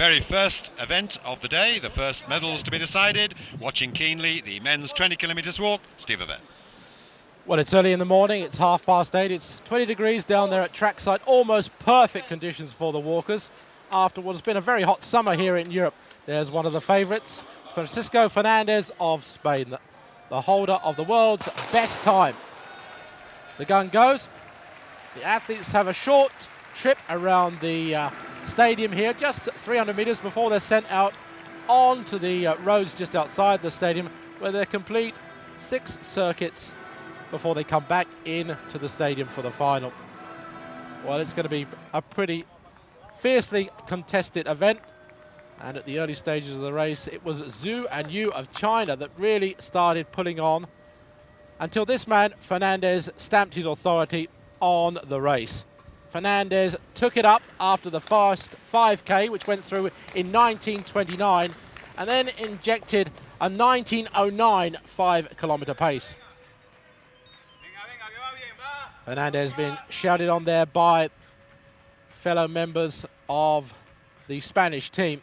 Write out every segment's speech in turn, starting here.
very first event of the day, the first medals to be decided. Watching keenly the men's 20 kilometres walk, Steve Ovett. Well, it's early in the morning, it's 8:30, it's 20 degrees down there at trackside, almost perfect conditions for the walkers after what has been a very hot summer here in Europe. There's one of the favourites, Francisco Fernandez of Spain, the holder of the world's best time. The gun goes. The athletes have a short trip around the stadium here, just 300 metres before they're sent out onto the roads just outside the stadium, where they complete 6 circuits before they come back into the stadium for the final. Well, it's going to be a pretty fiercely contested event, and at the early stages of the race it was Zhu and Yu of China that really started pulling on until this man Fernandez stamped his authority on the race. Fernandez took it up after the first 5k, which went through in 1929, and then injected a 1909 5-kilometre pace. Fernandez being shouted on there by fellow members of the Spanish team.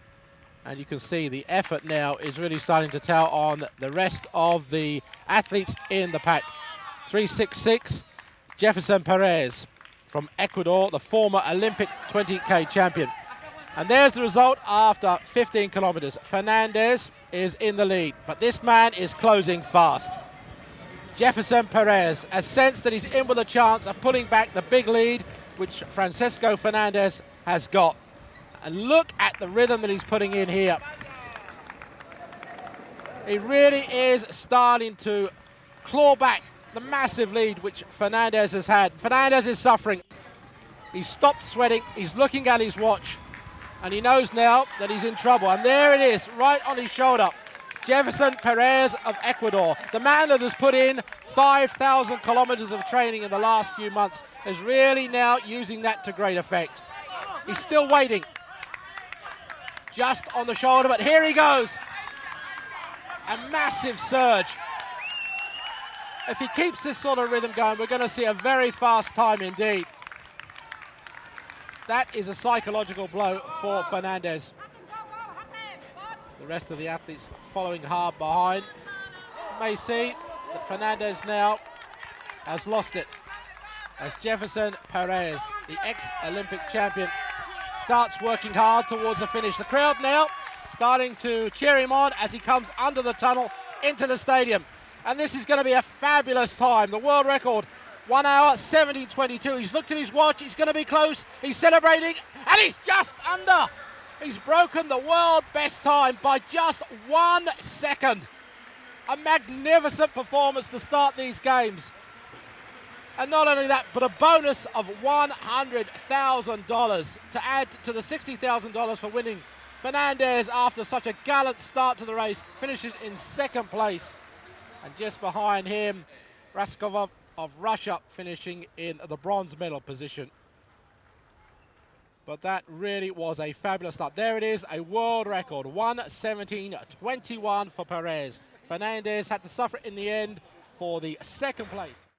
And you can see the effort now is really starting to tell on the rest of the athletes in the pack. 3:66, Jefferson Perez from Ecuador, the former Olympic 20k champion. And there's the result after 15 kilometers. Fernandez is in the lead, but this man is closing fast. Jefferson Perez has sensed that he's in with a chance of pulling back the big lead, which Francisco Fernandez has got. And look at the rhythm that he's putting in here. He really is starting to claw back the massive lead which Fernandez has had. Fernandez is suffering. He's stopped sweating, he's looking at his watch, and he knows now that he's in trouble. And there it is, right on his shoulder. Jefferson Perez of Ecuador, the man that has put in 5,000 kilometers of training in the last few months, is really now using that to great effect. He's still waiting, just on the shoulder, but here he goes. A massive surge. If he keeps this sort of rhythm going, we're going to see a very fast time indeed. That is a psychological blow for Fernandez. The rest of the athletes following hard behind. You may see that Fernandez now has lost it as Jefferson Perez, the ex-Olympic champion, starts working hard towards the finish. The crowd now starting to cheer him on as he comes under the tunnel into the stadium. And this is going to be a fabulous time. The world record, 1 hour 17:22. He's looked at his watch, he's going to be close, he's celebrating, and he's just under. He's broken the world best time by just 1 second. A magnificent performance to start these games. And not only that, but a bonus of $100,000 to add to the $60,000 for winning. Fernandez, after such a gallant start to the race, finishes in 2nd place. And just behind him, Raskolov of Russia finishing in the bronze medal position. But that really was a fabulous start. There it is, a world record, 1:17:21 for Perez. Fernandez had to suffer in the end for the 2nd place.